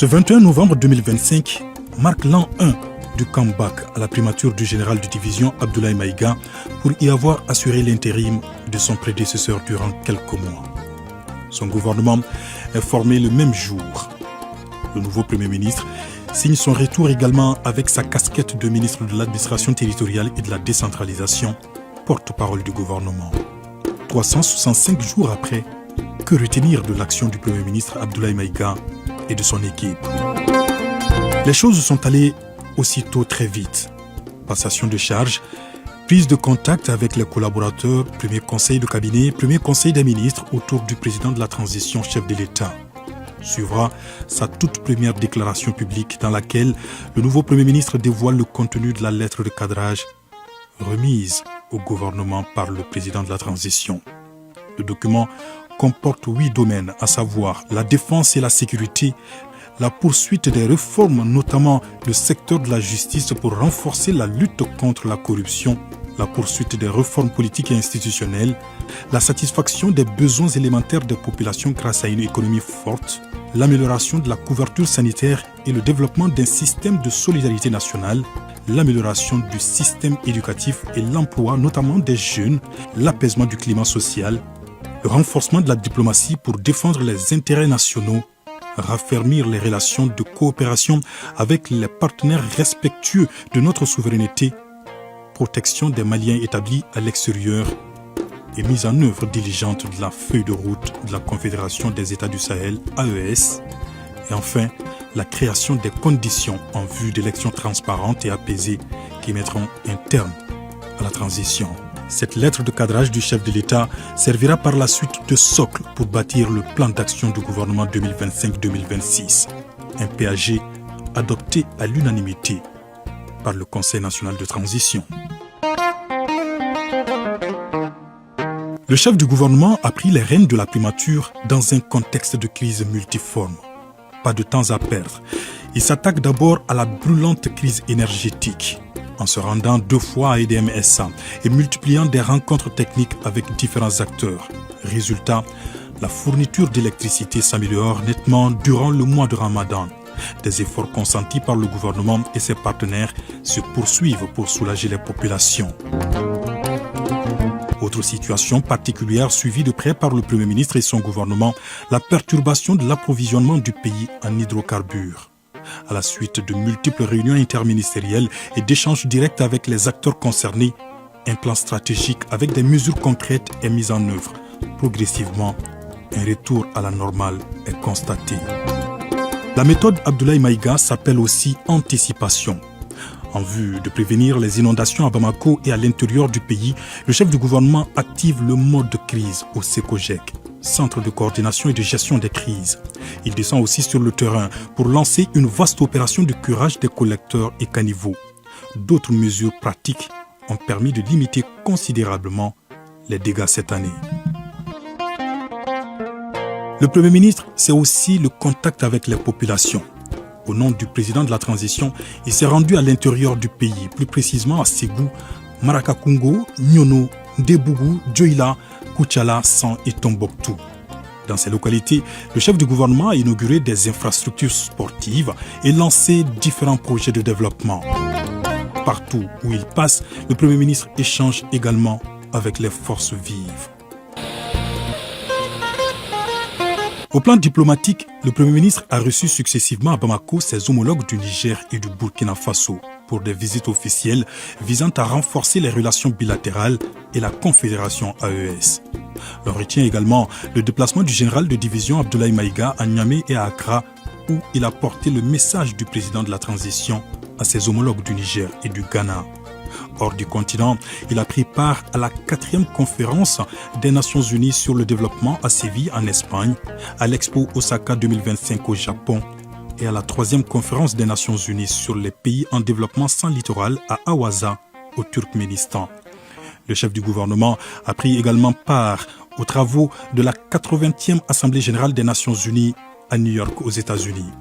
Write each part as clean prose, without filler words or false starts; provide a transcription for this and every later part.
Ce 21 novembre 2025 marque l'an 1 du comeback à la primature du général de division Abdoulaye Maïga pour y avoir assuré l'intérim de son prédécesseur durant quelques mois. Son gouvernement est formé le même jour. Le nouveau Premier ministre signe son retour également avec sa casquette de ministre de l'administration territoriale et de la décentralisation, porte-parole du gouvernement. 365 jours après, que retenir de l'action du Premier ministre Abdoulaye Maïga et de son équipe? Les choses sont allées aussitôt très vite. Passation de charges, prise de contact avec les collaborateurs, premier conseil de cabinet, premier conseil des ministres autour du président de la transition, chef de l'État. Suivra sa toute première déclaration publique dans laquelle le nouveau Premier ministre dévoile le contenu de la lettre de cadrage remise au gouvernement par le président de la transition. Le document comporte 8 domaines, à savoir la défense et la sécurité, la poursuite des réformes, notamment le secteur de la justice pour renforcer la lutte contre la corruption, la poursuite des réformes politiques et institutionnelles, la satisfaction des besoins élémentaires des populations grâce à une économie forte, l'amélioration de la couverture sanitaire et le développement d'un système de solidarité nationale, l'amélioration du système éducatif et l'emploi, notamment des jeunes, l'apaisement du climat social, le renforcement de la diplomatie pour défendre les intérêts nationaux, raffermir les relations de coopération avec les partenaires respectueux de notre souveraineté, protection des Maliens établis à l'extérieur et mise en œuvre diligente de la feuille de route de la Confédération des États du Sahel, AES, et enfin la création des conditions en vue d'élections transparentes et apaisées qui mettront un terme à la transition. Cette lettre de cadrage du chef de l'État servira par la suite de socle pour bâtir le plan d'action du gouvernement 2025-2026, un PAG adopté à l'unanimité par le Conseil national de transition. Le chef du gouvernement a pris les rênes de la primature dans un contexte de crise multiforme. Pas de temps à perdre. Il s'attaque d'abord à la brûlante crise énergétique, en se rendant 2 fois à EDM-SA et multipliant des rencontres techniques avec différents acteurs. Résultat, la fourniture d'électricité s'améliore nettement durant le mois de Ramadan. Des efforts consentis par le gouvernement et ses partenaires se poursuivent pour soulager les populations. Autre situation particulière suivie de près par le Premier ministre et son gouvernement, la perturbation de l'approvisionnement du pays en hydrocarbures. À la suite de multiples réunions interministérielles et d'échanges directs avec les acteurs concernés, un plan stratégique avec des mesures concrètes est mis en œuvre. Progressivement, un retour à la normale est constaté. La méthode Abdoulaye Maïga s'appelle aussi anticipation. En vue de prévenir les inondations à Bamako et à l'intérieur du pays, le chef du gouvernement active le mode de crise au SECOGEC, Centre de coordination et de gestion des crises. Il descend aussi sur le terrain pour lancer une vaste opération de curage des collecteurs et caniveaux. D'autres mesures pratiques ont permis de limiter considérablement les dégâts cette année. Le Premier ministre, c'est aussi le contact avec les populations. Au nom du président de la transition, il s'est rendu à l'intérieur du pays, plus précisément à Ségou, Marakakungo, Nyono, Debougou, Dioïla, Koutiala, San et Tombouctou. Dans ces localités, le chef du gouvernement a inauguré des infrastructures sportives et lancé différents projets de développement. Partout où il passe, le Premier ministre échange également avec les forces vives. Au plan diplomatique, le Premier ministre a reçu successivement à Bamako ses homologues du Niger et du Burkina Faso pour des visites officielles visant à renforcer les relations bilatérales et la Confédération AES. On retient également le déplacement du général de division Abdoulaye Maïga à Niamey et à Accra, où il a porté le message du président de la transition à ses homologues du Niger et du Ghana. Hors du continent, il a pris part à la 4e conférence des Nations Unies sur le développement à Séville en Espagne, à l'Expo Osaka 2025 au Japon et à la 3e conférence des Nations Unies sur les pays en développement sans littoral à Awaza au Turkménistan. Le chef du gouvernement a pris également part aux travaux de la 80e Assemblée générale des Nations Unies à New York aux États-Unis.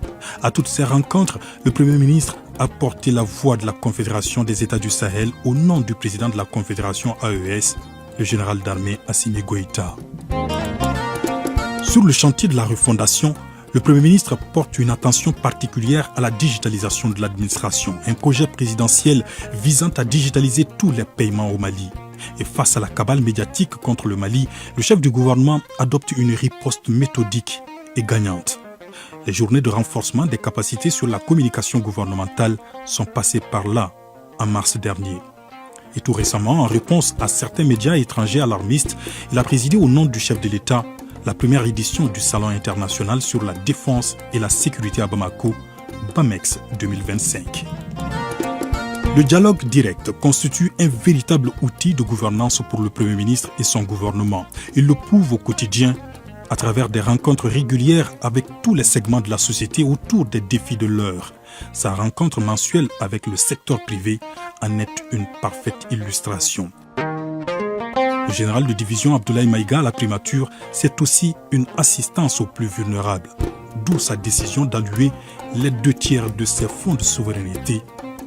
À toutes ces rencontres, le Premier ministre a porté la voix de la Confédération des États du Sahel au nom du président de la Confédération AES, le général d'armée Assimi Goïta. Sur le chantier de la refondation, Le Premier ministre porte une attention particulière à la digitalisation de l'administration, un projet présidentiel visant à digitaliser tous les paiements au Mali. Et face à la cabale médiatique contre le Mali, le chef du gouvernement adopte une riposte méthodique et gagnante. Les journées de renforcement des capacités sur la communication gouvernementale sont passées par là en mars dernier. Et tout récemment, en réponse à certains médias étrangers alarmistes, il a présidé au nom du chef de l'État la première édition du Salon international sur la défense et la sécurité à Bamako, BAMEX 2025. Le dialogue direct constitue un véritable outil de gouvernance pour le Premier ministre et son gouvernement. Il le prouve au quotidien à travers des rencontres régulières avec tous les segments de la société autour des défis de l'heure. Sa rencontre mensuelle avec le secteur privé en est une parfaite illustration. Le général de division Abdoulaye Maïga à la primature, c'est aussi une assistance aux plus vulnérables, d'où sa décision d'allouer les 2/3 de ses fonds de souveraineté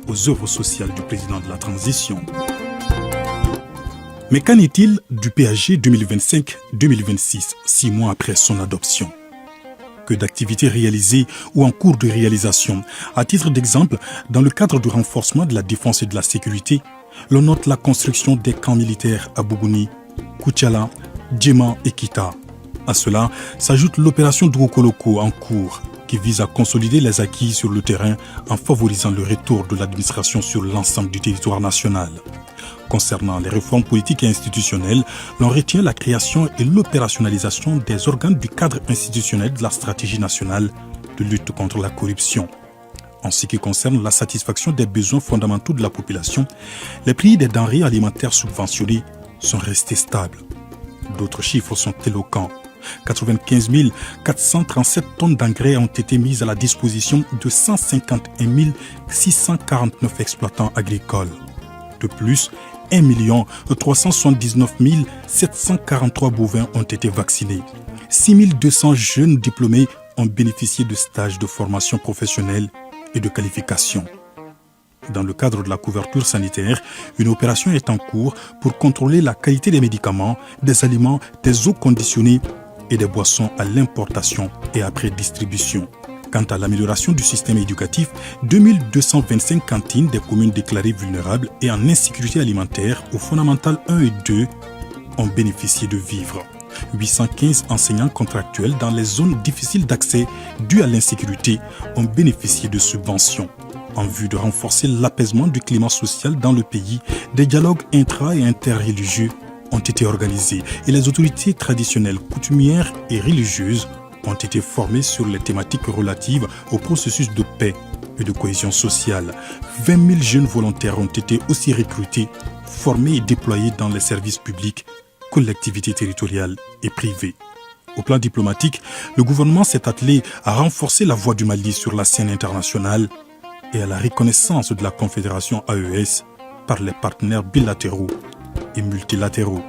aux œuvres sociales du président de la transition. Mais qu'en est-il du PAG 2025-2026, 6 mois après son adoption? Que d'activités réalisées ou en cours de réalisation. À titre d'exemple, dans le cadre du renforcement de la défense et de la sécurité, l'on note la construction des camps militaires à Bougouni, Koutiala, Djema et Kita. À cela s'ajoute l'opération Doukoloko en cours, qui vise à consolider les acquis sur le terrain en favorisant le retour de l'administration sur l'ensemble du territoire national. Concernant les réformes politiques et institutionnelles, l'on retient la création et l'opérationnalisation des organes du cadre institutionnel de la stratégie nationale de lutte contre la corruption. En ce qui concerne la satisfaction des besoins fondamentaux de la population, les prix des denrées alimentaires subventionnées sont restés stables. D'autres chiffres sont éloquents. 95 437 tonnes d'engrais ont été mises à la disposition de 151 649 exploitants agricoles. De plus, 1 379 743 bovins ont été vaccinés. 6 200 jeunes diplômés ont bénéficié de stages de formation professionnelle et de qualification. Dans le cadre de la couverture sanitaire, une opération est en cours pour contrôler la qualité des médicaments, des aliments, des eaux conditionnées et des boissons à l'importation et après distribution. Quant à l'amélioration du système éducatif, 2225 cantines des communes déclarées vulnérables et en insécurité alimentaire au fondamental 1 et 2 ont bénéficié de vivres. 815 enseignants contractuels dans les zones difficiles d'accès dues à l'insécurité ont bénéficié de subventions. En vue de renforcer l'apaisement du climat social dans le pays, des dialogues intra- et interreligieux ont été organisés et les autorités traditionnelles, coutumières et religieuses ont été formées sur les thématiques relatives au processus de paix et de cohésion sociale. 20 000 jeunes volontaires ont été aussi recrutés, formés et déployés dans les services publics, collectivités territoriales et privées. Au plan diplomatique, le gouvernement s'est attelé à renforcer la voix du Mali sur la scène internationale et à la reconnaissance de la Confédération AES par les partenaires bilatéraux et multilatéraux.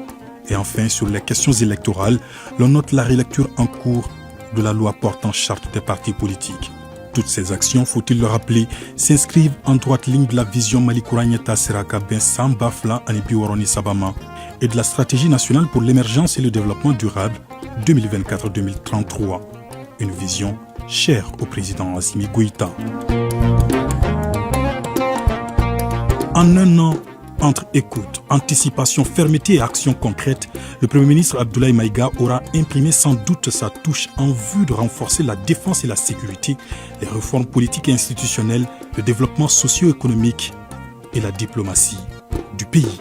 Et enfin, sur les questions électorales, l'on note la relecture en cours de la loi portant charte des partis politiques. Toutes ces actions, faut-il le rappeler, s'inscrivent en droite ligne de la vision Malikouranieta Seraka Ben Sambafla Anibiwaroni Sabama et de la stratégie nationale pour l'émergence et le développement durable 2024-2033. Une vision chère au président Assimi Goïta. En un an, entre écoute, anticipation, fermeté et action concrète, le Premier ministre Abdoulaye Maïga aura imprimé sans doute sa touche en vue de renforcer la défense et la sécurité, les réformes politiques et institutionnelles, le développement socio-économique et la diplomatie du pays.